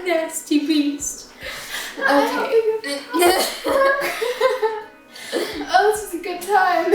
Nasty beast. Okay. Oh, this is a good time.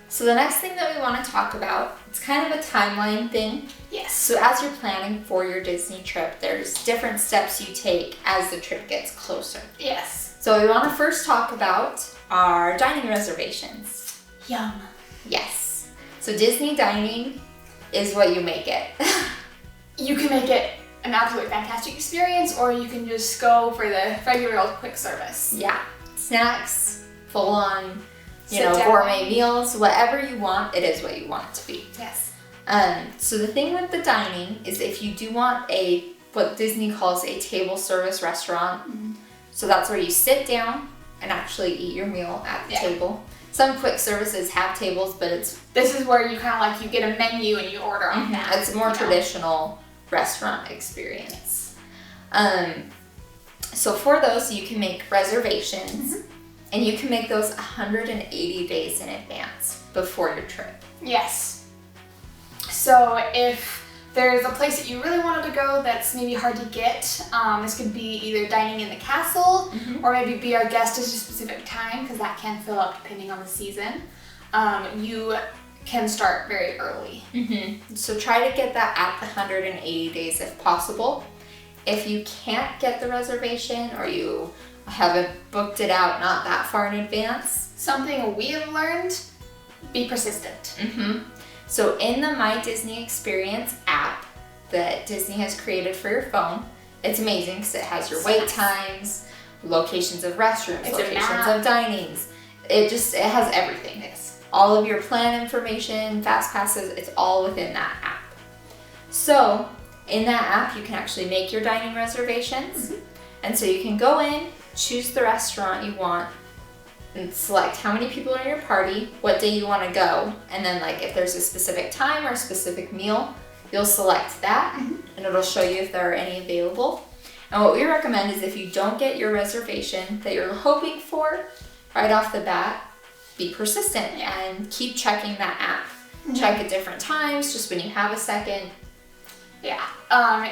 So the next thing that we want to talk about, it's kind of a timeline thing. Yes. So as you're planning for your Disney trip, there's different steps you take as the trip gets closer. Yes. So we want to first talk about our dining reservations. Yum. Yes. So Disney dining is what you make it. You can make it an absolutely fantastic experience, or you can just go for the regular old quick service. Yeah. Snacks, full on, Sit down. gourmet meals, whatever you want, it is what you want it to be. Yes. So the thing with the dining is if you do want what Disney calls a table service restaurant, so that's where you sit down and actually eat your meal at the table. Some quick services have tables, but This is where you kind of like, you get a menu and you order on that. it's a more traditional restaurant experience. So for those, you can make reservations, and you can make those 180 days in advance before your trip. Yes. So if there's a place that you really wanted to go that's maybe hard to get, this could be either dining in the castle, or maybe be our guest at a specific time, because that can fill up depending on the season. You can start very early. So try to get that at the 180 days if possible. If you can't get the reservation, or you haven't booked it out not that far in advance, Something we have learned, be persistent. So in the My Disney Experience app that Disney has created for your phone, it's amazing because it has your wait times, locations of restrooms, It's a locations map. of dinings. It has everything. All of your plan information, fast passes, it's all within that app. So in that app, you can actually make your dining reservations. And so you can go in, choose the restaurant you want, and select how many people are in your party, what day you want to go, and then like if there's a specific time or a specific meal, you'll select that, and it'll show you if there are any available. And what we recommend is if you don't get your reservation that you're hoping for right off the bat, be persistent and keep checking that app. Check at different times, just when you have a second. Yeah.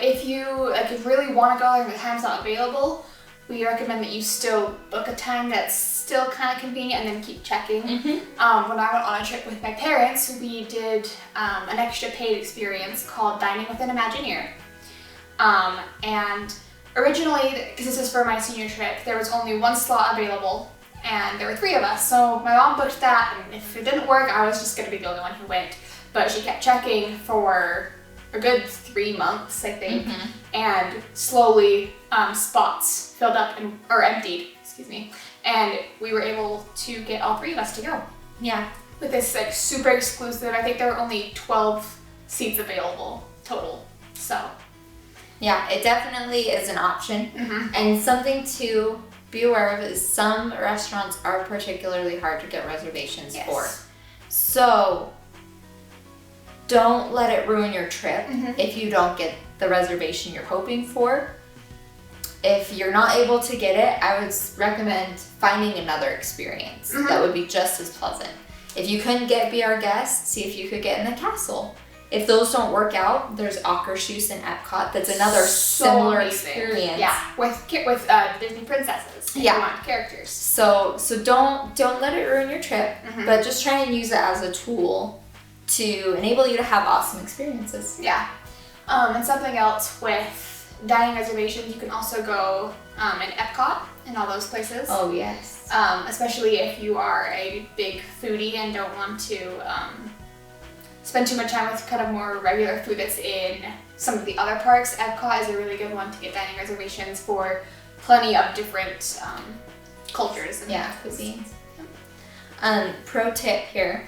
If you really want to go there and the time's not available, we recommend that you still book a time that's still kind of convenient and then keep checking. When I went on a trip with my parents, we did an extra paid experience called Dining with an Imagineer. And originally, because this is for my senior trip, there was only one slot available, and there were 3 of us. So my mom booked that, and if it didn't work, I was just going to be the only one who went. But she kept checking for a good 3 months, I think, and slowly spots filled up or emptied, and we were able to get all 3 of us to go. Yeah. With this super exclusive, I think there were only 12 seats available total, so. Yeah, it definitely is an option. And something to be aware of is some restaurants are particularly hard to get reservations for. So don't let it ruin your trip if you don't get the reservation you're hoping for. If you're not able to get it, I would recommend finding another experience that would be just as pleasant. If you couldn't get Be Our Guest, see if you could get in the castle. If those don't work out, there's Akershus in Epcot. That's another similar experience. Yeah, with Disney princesses. If you want characters. So don't let it ruin your trip, but just try and use it as a tool to enable you to have awesome experiences. Yeah. And something else with dining reservations, you can also go in Epcot and all those places. Oh yes. Especially if you are a big foodie and don't want to spend too much time with kind of more regular food that's in some of the other parks. Epcot is a really good one to get dining reservations for plenty of different cultures and cuisines. Pro tip here.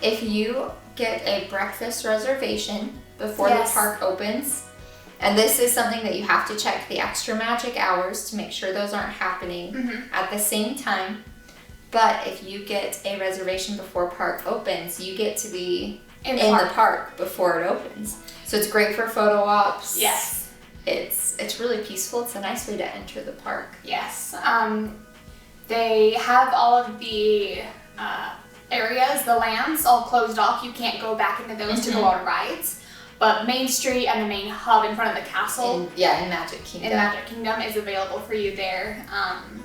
If you get a breakfast reservation before the park opens, and this is something that you have to check the extra magic hours to make sure those aren't happening at the same time. But if you get a reservation before park opens, you get to be in the park before it opens. So it's great for photo ops. Yes. It's it's really peaceful. It's a nice way to enter the park. Yes. They have all of the areas, the lands, all closed off. You can't go back into those to go on rides. But Main Street and the main hub in front of the castle In Magic Kingdom. Is available for you there.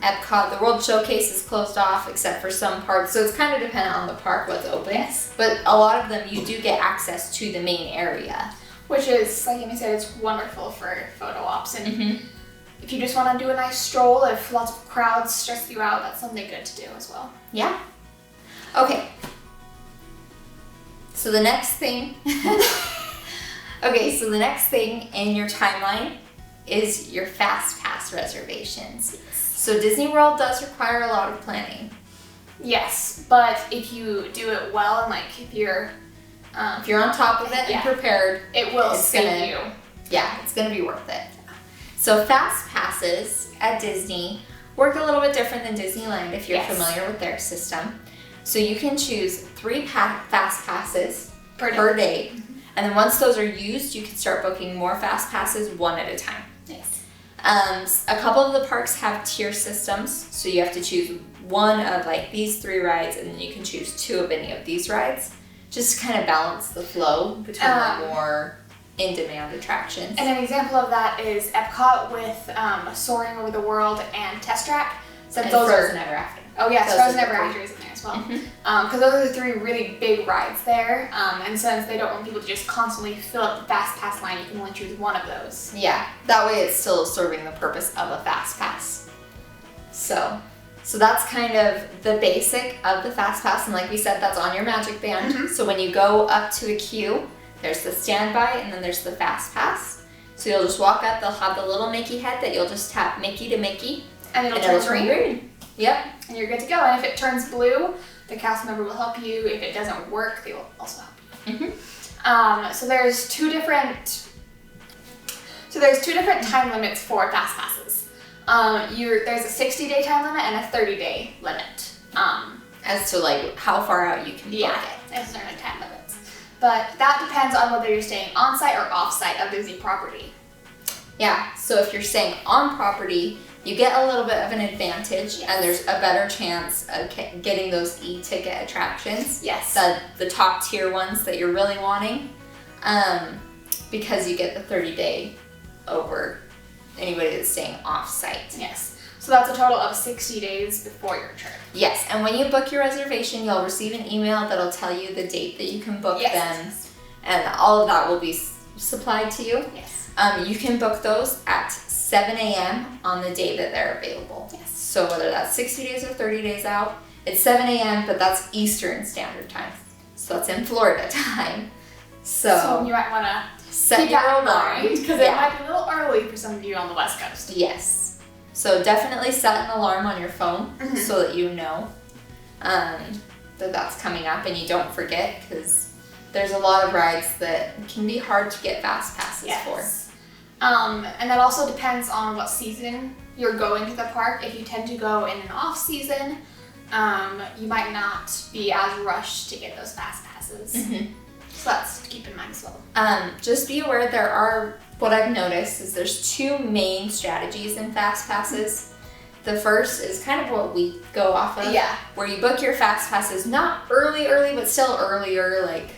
Epcot, the World Showcase is closed off except for some parts, so it's kind of dependent on the park what's open. Yes. But a lot of them you do get access to the main area. Which is, like Amy said, it's wonderful for photo ops. And if you just want to do a nice stroll, if lots of crowds stress you out, that's something good to do as well. Yeah. Okay. So the next thing... so the next thing in your timeline is your Fast Pass reservations. So Disney World does require a lot of planning. Yes, but if you do it well and like if you're on top of it and prepared, it will save you. Yeah, it's gonna be worth it. So Fast Passes at Disney work a little bit different than Disneyland if you're familiar with their system. So you can choose 3 Fast Passes per day. And then once those are used, you can start booking more Fast Passes one at a time. Nice. A couple of the parks have tier systems, so you have to choose one of like these 3 rides, and then you can choose 2 of any of these rides, just to kind of balance the flow between the more in-demand attractions. And an example of that is Epcot with Soaring Over the World and Test Track. And Frozen Ever After. Oh yes, Frozen Ever After is in there as well. Because those are the 3 really big rides there. And since they don't want people to just constantly fill up the Fast Pass line, you can only choose one of those. Yeah, that way it's still serving the purpose of a Fast Pass. So that's kind of the basic of the Fast Pass, and like we said, that's on your Magic Band. So when you go up to a queue, there's the standby and then there's the Fast Pass. So you'll just walk up, they'll have the little Mickey head that you'll just tap Mickey to Mickey. And it'll turn green. Yep. And you're good to go. And if it turns blue, the cast member will help you. If it doesn't work, they will also help you. So there's two different time limits for Fast Passes. There's a 60-day time limit and a 30-day limit. As to like how far out you can book it. There's certain time limits. But that depends on whether you're staying on-site or off-site of Disney property. Yeah, so if you're staying on property, you get a little bit of an advantage, and there's a better chance of getting those e-ticket attractions. Yes. The top tier ones that you're really wanting, because you get the 30-day over anybody that's staying off-site. Yes. So that's a total of 60 days before your trip. Yes, and when you book your reservation, you'll receive an email that'll tell you the date that you can book them, and all of that will be supplied to you. Yes. You can book those at 7 a.m. on the day that they're available. Yes. So whether that's 60 days or 30 days out, it's 7 a.m., but that's Eastern Standard Time. So that's in Florida time. So you might want to set your alarm. Because it might be a little early for some of you on the West Coast. Yes. So definitely set an alarm on your phone so that you know that that's coming up and you don't forget, because there's a lot of rides that can be hard to get Fast Passes for. And that also depends on what season you're going to the park. If you tend to go in an off season, you might not be as rushed to get those Fast Passes. So that's to keep in mind as well. Just be aware what I've noticed is there's 2 main strategies in Fast Passes. The first is kind of what we go off of. Yeah. Where you book your Fast Passes not early, but still earlier, like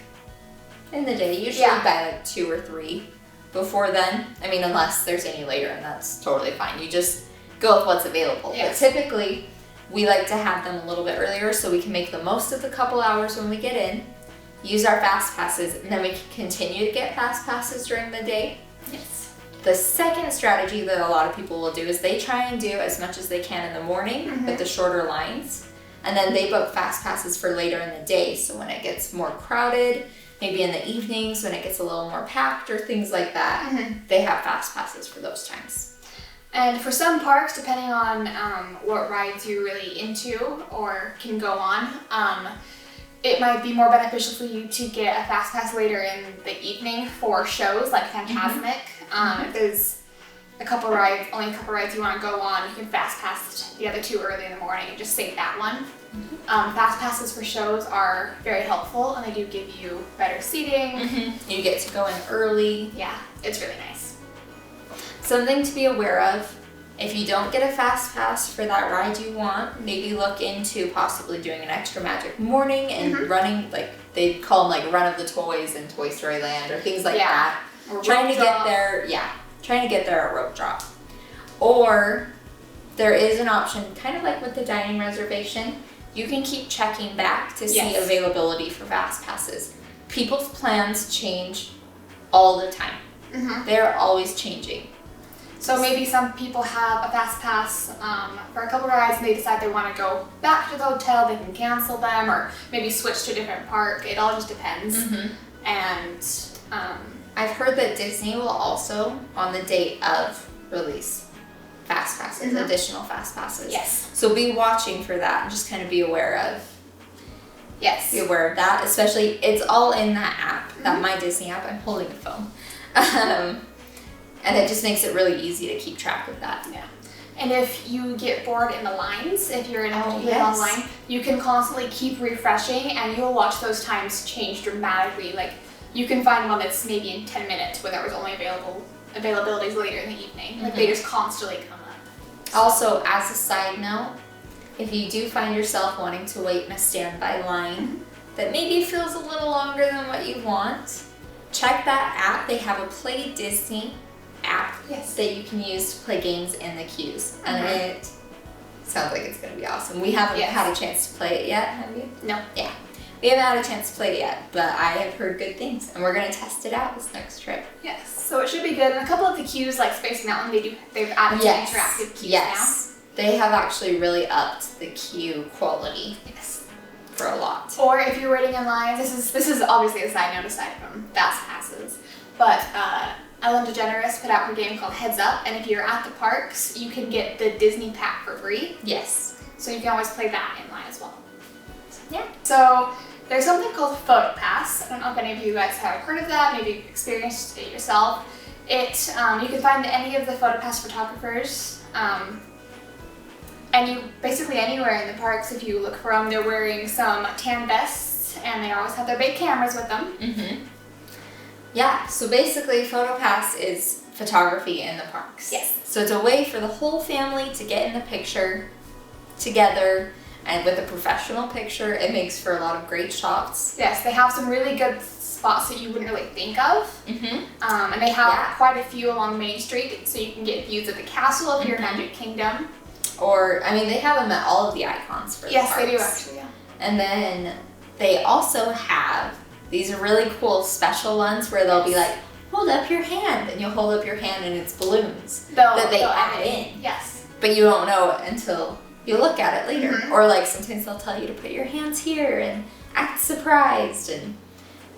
in the day, usually by like 2 or 3 before then. I mean, unless there's any later, and that's totally fine. You just go with what's available. Yes. But typically, we like to have them a little bit earlier so we can make the most of the couple hours when we get in, use our Fast Passes, and then we can continue to get Fast Passes during the day. Yes. The second strategy that a lot of people will do is they try and do as much as they can in the morning with the shorter lines, and then they book Fast Passes for later in the day. So when it gets more crowded, maybe in the evenings when it gets a little more packed or things like that, they have Fast Passes for those times. And for some parks, depending on what rides you're really into or can go on, it might be more beneficial for you to get a Fast Pass later in the evening for shows like Fantasmic. If there's only a couple rides you want to go on, you can Fast Pass the other 2 early in the morning and just save that one. Fast Passes for shows are very helpful, and they do give you better seating. You get to go in early. Yeah, it's really nice. Something to be aware of, if you don't get a fast pass for that ride you want, maybe look into possibly doing an extra magic morning and running, like they call them like Run of the Toys in Toy Story Land or things like that. Or Trying to drop. get there, trying to get there a rope drop. Or there is an option, kind of like with the dining reservation, you can keep checking back to see availability for fast passes. People's plans change all the time. They're always changing. So maybe some people have a fast pass for a couple rides and they decide they want to go back to the hotel, they can cancel them or maybe switch to a different park. It all just depends. And I've heard that Disney will also, on the date of release, fast passes, additional fast passes. Yes. So be watching for that and just kind of be aware of Yes. Be aware of that, especially it's all in that app, that My Disney app. I'm holding the phone. And it just makes it really easy to keep track of that. Yeah. And if you get bored in the lines, if you're in a particular yes. online, you can constantly keep refreshing and you'll watch those times change dramatically. Like you can find one that's maybe in 10 minutes when there was only availabilities later in the evening. Like they just constantly come up. Also, as a side note, if you do find yourself wanting to wait in a standby line that maybe feels a little longer than what you want, check that app. They have a Play Disney app that you can use to play games in the queues. And it sounds like it's going to be awesome. We haven't had a chance to play it yet, have you? No. Yeah. We haven't had a chance to play it yet, but I have heard good things, and we're going to test it out this next trip. Yes. So it should be good. And a couple of the queues, like Space Mountain, they've added some interactive queues now. They have actually really upped the queue quality for a lot. Or if you're waiting in line, this is obviously a side note aside from fast passes, but Ellen DeGeneres put out her game called Heads Up, and if you're at the parks, you can get the Disney pack for free. Yes. So you can always play that in line as well. Yeah. So there's something called PhotoPass. I don't know if any of you guys have heard of that, maybe experienced it yourself. You can find any of the PhotoPass photographers, basically anywhere in the parks. If you look for them, they're wearing some tan vests, and they always have their big cameras with them. Yeah, so basically PhotoPass is photography in the parks. Yes. So it's a way for the whole family to get in the picture together, and with a professional picture, it makes for a lot of great shots. Yes, they have some really good spots that you wouldn't really think of. And they have quite a few along Main Street, so you can get views of the castle if you're in Magic Kingdom. Or, I mean, they have them at all of the icons for the parks. Yes, they do actually, yeah. And then they also have these really cool special ones where they'll be like, hold up your hand, and you'll hold up your hand and it's balloons that they add in. Yes. But you don't know it until you look at it later. Or like sometimes they'll tell you to put your hands here and act surprised, and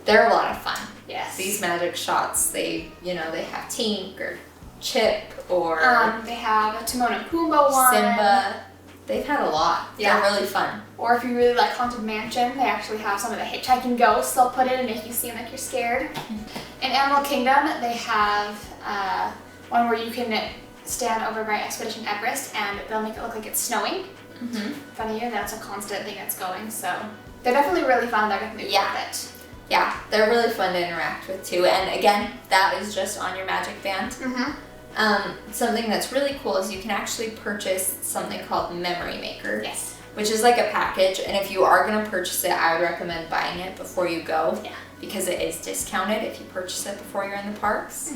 they're a lot of fun. Yes. These magic shots, they have Tink or Chip or they have a Timon and Pumbaa one. Simba. They've had a lot. Yeah. They're really fun. Or if you really like Haunted Mansion, they actually have some of the hitchhiking ghosts they'll put in and make you seem like you're scared. In Animal Kingdom, they have one where you can stand over by Expedition Everest and they'll make it look like it's snowing in front of you, and that's a constant thing that's going. So they're definitely really fun. They're definitely worth it. Yeah, they're really fun to interact with too. And again, that is just on your Magic Band. Something that's really cool is you can actually purchase something called Memory Maker. Yes. Which is like a package, and if you are going to purchase it, I would recommend buying it before you go. Yeah. Because it is discounted if you purchase it before you're in the parks.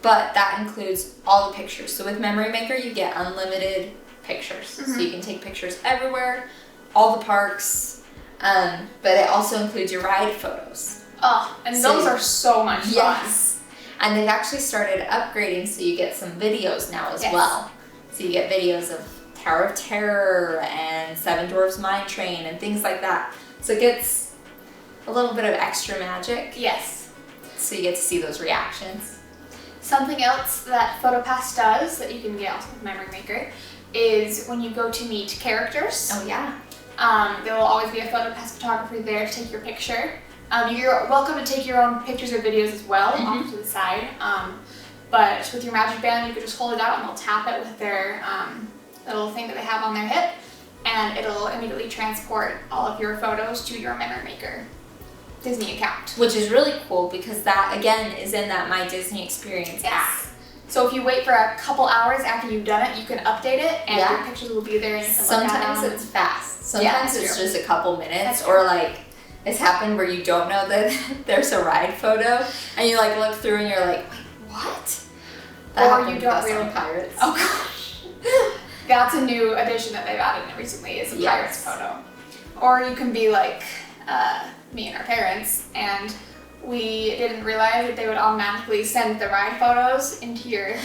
But that includes all the pictures. So with Memory Maker, you get unlimited pictures. So you can take pictures everywhere, all the parks, but it also includes your ride photos. Oh, and those are so much fun. Yes. And they've actually started upgrading, so you get some videos now as well. So you get videos of Tower of Terror and Seven Dwarfs Mine Train and things like that. So it gets a little bit of extra magic. Yes. So you get to see those reactions. Something else that PhotoPass does that you can get also with Memory Maker is when you go to meet characters. Oh yeah. There will always be a PhotoPass photographer there to take your picture. You're welcome to take your own pictures or videos as well off to the side. But with your Magic Band, you could just hold it out and they'll tap it with their little thing that they have on their hip, and it'll immediately transport all of your photos to your Memory Maker Disney account. Which is really cool because that, again, is in that My Disney Experience app. So if you wait for a couple hours after you've done it, you can update it, and Yeah. your pictures will be there, and you can look at Sometimes them. it's fast. Sometimes Yeah, it's that's true. just a couple minutes, That's or like it's happened where you don't know that there's a ride photo, and you like look through and you're like, wait, what? That Or happened you with don't us on really- Pirates. Oh gosh. That's a new addition that they've added recently, is a Yes. pirate's photo. Or you can be like me and our parents, and we didn't realize that they would automatically send the ride photos into your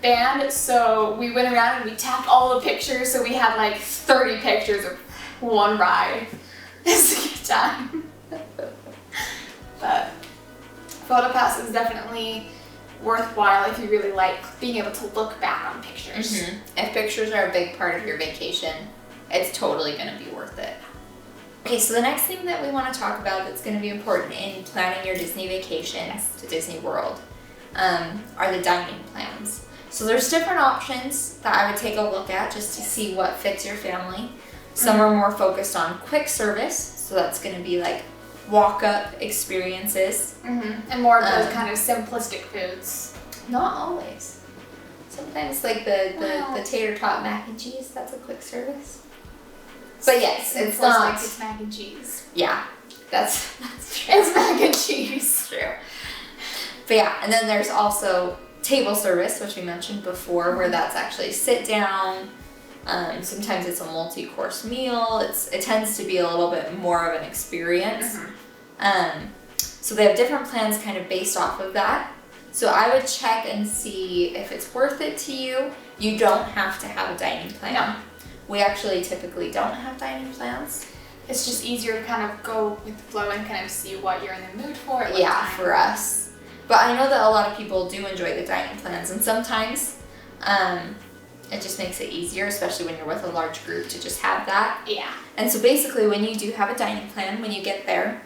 band, so we went around and we tapped all the pictures, so we had like 30 pictures of one ride. It's a good time. But PhotoPass is definitely worthwhile if you really like being able to look back on pictures. Mhm. If pictures are a big part of your vacation, it's totally going to be worth it. Okay, so the next thing that we want to talk about that's going to be important in planning your Disney vacation to Disney World are the dining plans. So there's different options that I would take a look at just to see what fits your family. Some are more focused on quick service, so that's going to be like walk-up experiences. And more of those kind of simplistic foods. Not always. Sometimes like the Wow. tater tot mac and cheese, that's a quick service. But yes, it's Simplistic, not. It's mac and cheese. Yeah, that's true. It's mac and cheese. True. But yeah, and then there's also table service, which we mentioned before, where that's actually sit down. Sometimes it's a multi-course meal. It tends to be a little bit more of an experience. So they have different plans kind of based off of that. So I would check and see if it's worth it to you. You don't have to have a dining plan. No. We actually typically don't have dining plans. It's just easier to kind of go with the flow and kind of see what you're in the mood for. At what Yeah, time. for us. But I know that a lot of people do enjoy the dining plans, and sometimes it just makes it easier, especially when you're with a large group, to just have that. Yeah. And so basically, when you do have a dining plan, when you get there,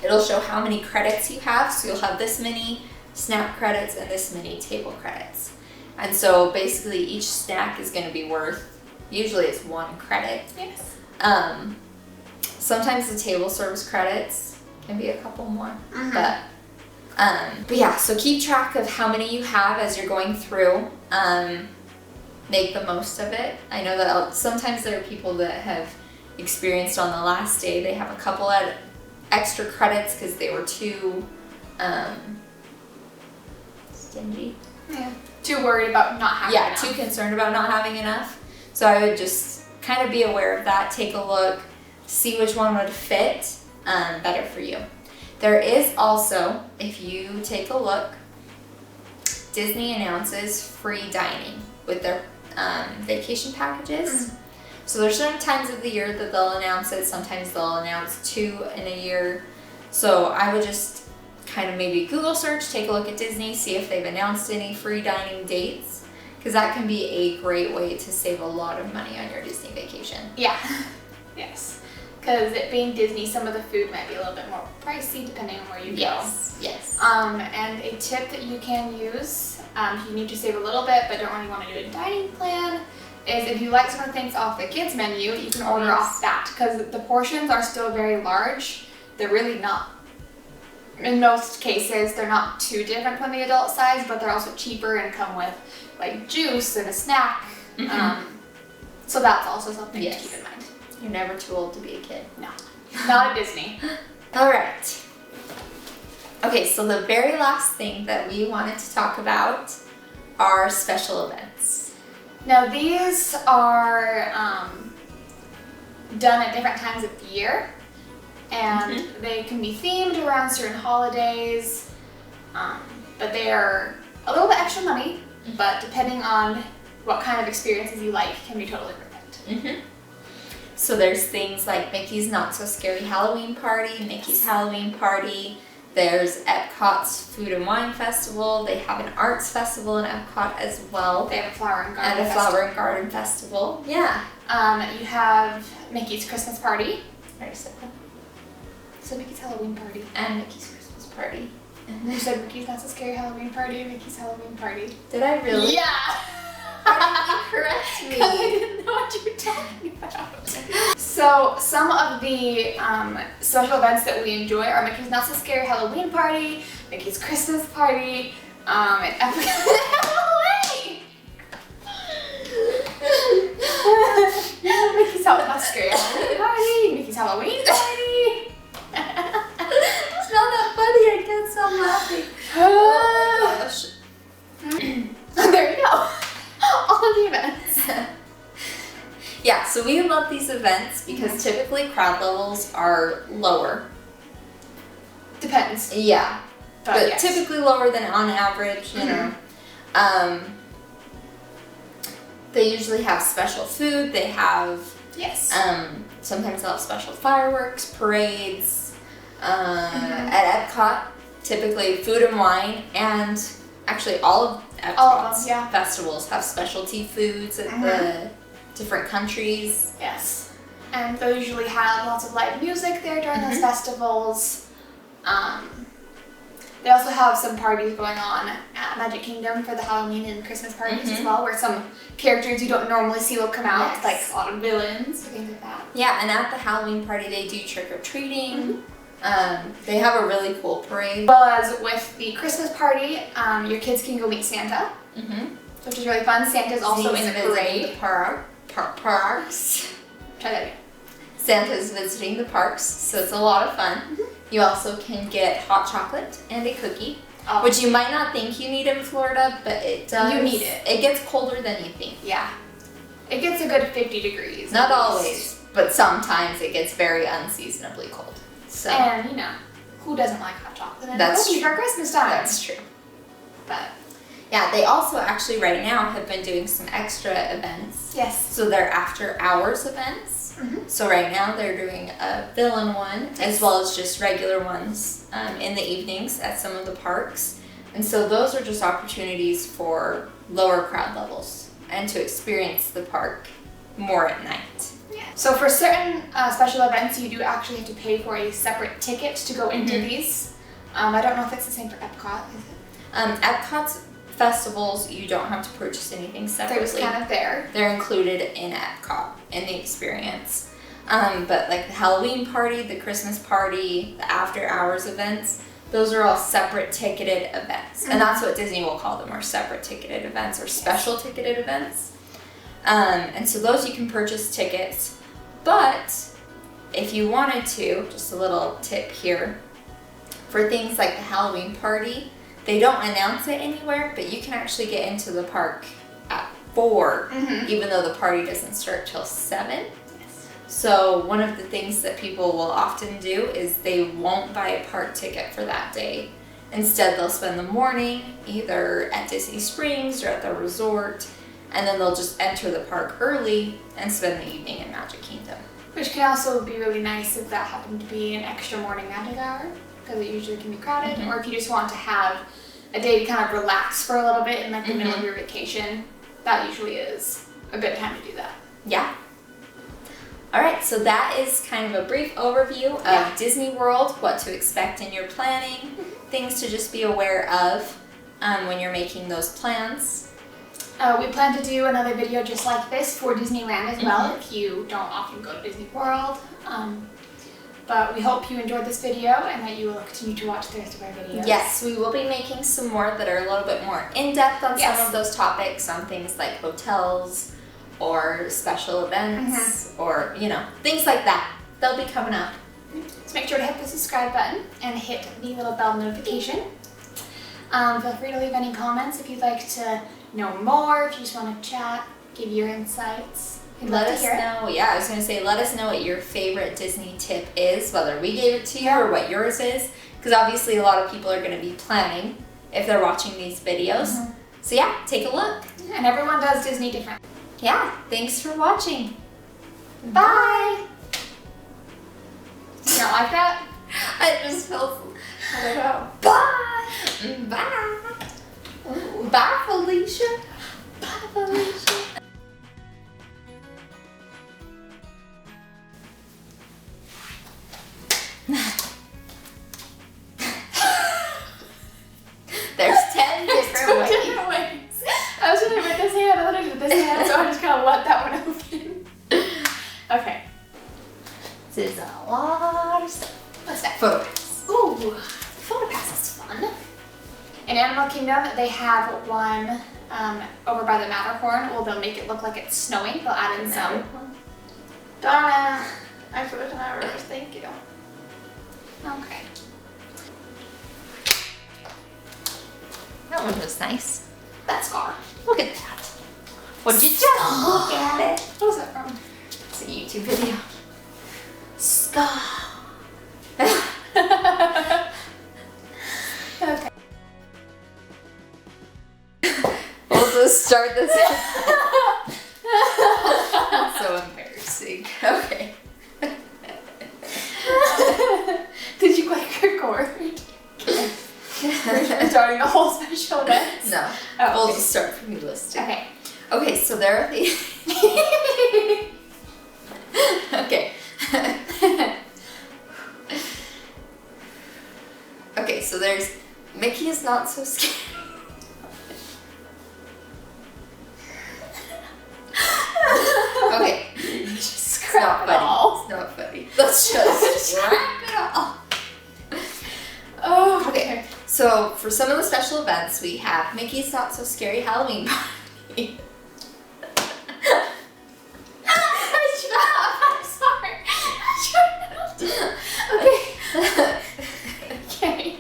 it'll show how many credits you have. So you'll have this many snack credits and this many table credits. And so basically, each snack is going to be worth, usually it's 1 credit. Yes. Sometimes the table service credits can be a couple more, Mhm. but yeah, so keep track of how many you have as you're going through. Make the most of it. I know that sometimes there are people that have experienced on the last day, they have a couple of extra credits because they were too stingy. Yeah. Too worried about not having Yeah, enough. too concerned about not having enough. So I would just kind of be aware of that, take a look, see which one would fit better for you. There is also, if you take a look, Disney announces free dining with their vacation packages. So there's certain times of the year that they'll announce it. Sometimes they'll announce 2 in a year. So I would just kind of maybe Google search, take a look at Disney, see if they've announced any free dining dates, because that can be a great way to save a lot of money on your Disney vacation. Yeah. Yes. Because it being Disney, some of the food might be a little bit more pricey depending on where you Yes. go. And a tip that you can use, if you need to save a little bit but don't really want to do a dining plan, is if you like some of the things off the kids menu, you can order off that, because the portions are still very large. They're really not, in most cases, they're not too different from the adult size, but they're also cheaper and come with like juice and a snack. So that's also something Yes. to keep in mind. You're never too old to be a kid. No, not at Disney. All right. Okay, so the very last thing that we wanted to talk about are special events. Now these are done at different times of the year, and they can be themed around certain holidays, but they are a little bit extra money, but depending on what kind of experiences you like, can be totally worth it. So there's things like Mickey's Not So Scary Halloween Party, Mickey's Halloween Party. There's Epcot's Food and Wine Festival. They have an arts festival in Epcot as well. They have a flower and garden And a festival. flower and garden festival. Yeah. You have Mickey's Christmas Party. I already said that. So Mickey's Halloween Party. And Mickey's Christmas Party. You said Mickey's Not So Scary Halloween Party, Mickey's Halloween Party. Did I really? Yeah! Why didn't you correct me? Because I didn't know what you were talking about. So some of the social events that we enjoy are Mickey's Not So Scary Halloween Party, Mickey's Christmas Party, and so we love these events because typically crowd levels are lower. Depends. Yeah. But yes. typically lower than on average, you know. They usually have special food. They have sometimes they'll have special fireworks, parades. At Epcot, typically food and wine, and actually all of Epcot's festivals have specialty foods at the different countries. Yes. And they'll usually have lots of live music there during those festivals. They also have some parties going on at Magic Kingdom for the Halloween and Christmas parties as well, where some characters you don't normally see will come out, like a lot of villains or things like that. Yeah, and at the Halloween party they do trick-or-treating. They have a really cool parade. As well as with the Christmas party, your kids can go meet Santa, which is really fun. Santa's also in the parade. Parks. Try that again. Santa's visiting the parks, so it's a lot of fun. You also can get hot chocolate and a cookie, which you might not think you need in Florida, but it does. You need it. It gets colder than you think. Yeah. It gets a good 50 degrees. Not always, but sometimes it gets very unseasonably cold. So. And, you know, who doesn't like hot chocolate and That's cookies for Christmas time? That's true. But yeah, they also actually right now have been doing some extra events. yes. So they're after hours events. So right now they're doing a villain one as well as just regular ones in the evenings at some of the parks. And so those are just opportunities for lower crowd levels and to experience the park more at night. Yeah. So for certain special events, you do actually have to pay for a separate ticket to go into these. I don't know if it's the same for Epcot, is it? Epcot's festivals, you don't have to purchase anything separately. They're just kind of there. They're included in Epcot in the experience. But like the Halloween party, the Christmas party, the after hours events, those are all separate ticketed events. And that's what Disney will call them, or separate ticketed events or special ticketed events. And so those you can purchase tickets. But if you wanted to, just a little tip here, for things like the Halloween party, they don't announce it anywhere, but you can actually get into the park at 4, even though the party doesn't start till 7. Yes. So one of the things that people will often do is they won't buy a park ticket for that day. Instead, they'll spend the morning either at Disney Springs or at the resort, and then they'll just enter the park early and spend the evening in Magic Kingdom. Which can also be really nice if that happened to be an extra morning magic hour, because it usually can be crowded, or if you just want to have a day to kind of relax for a little bit in like the middle of your vacation, that usually is a good time to do that. Yeah. All right, so that is kind of a brief overview of Disney World, what to expect in your planning, things to just be aware of when you're making those plans. We plan to do another video just like this for Disneyland as well, if you don't often go to Disney World. But we hope you enjoyed this video and that you will continue to watch the rest of our videos. Yes, we will be making some more that are a little bit more in-depth on some of those topics, on things like hotels or special events or, you know, things like that. They'll be coming up. So make sure to hit the subscribe button and hit the little bell notification. Feel free to leave any comments if you'd like to know more, if you just want to chat, give your insights. Let us know. Yeah, I was going to say, let us know what your favorite Disney tip is, whether we gave it to you or what yours is, because obviously a lot of people are going to be planning if they're watching these videos. So yeah, take a look. And everyone does Disney different. Yeah, thanks for watching. Bye. You don't like that? I just felt, I don't know. bye. Bye. Ooh. Bye, Felicia. Bye, Felicia. There's 10 different ways. I was gonna put this hand, and then I did this hand, so I just kind of let that one open. Okay. This is a lot of stuff. What's that? Photopass. Ooh, Photopass is fun. In Animal Kingdom, they have one over by the Matterhorn. Well, they'll make it look like it's snowing. They'll add in some. Donna, I forgot my words. Thank you. Okay. That one was nice. That's Scar. Look at that. Would you just look at it? What is that from? the YouTube video. Ska. Okay. We'll just start this. That's so embarrassing. Okay. Did you click record? We're starting a whole special event. No. Oh, We'll okay. just start from you listing. Okay. Okay, so there are the. Okay. Okay, so there's Mickey is not so scary. Okay. Just It's not scrap it funny. all. It's not funny. Let's just wrap it all. Oh, Okay, so for some of the special events, we have Mickey's Not So Scary Halloween Party. I'm sorry. I'm trying not to. Okay.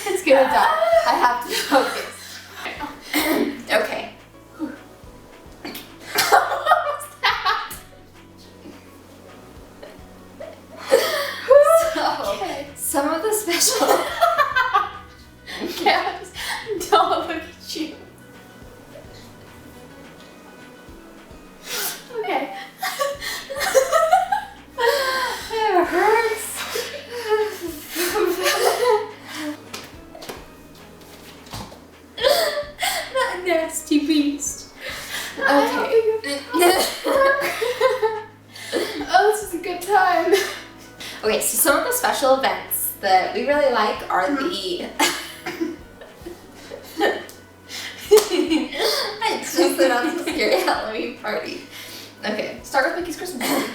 It's gonna die. I have to focus. Okay. What was that? So, Okay. some of the special. Yes. Don't look at you. Okay. It hurts. That nasty beast. Okay. Oh, this is a good time. Okay, so some of the special events that we really like are the. I just said on the scary Halloween party. Okay. Start with Mickey's Christmas party.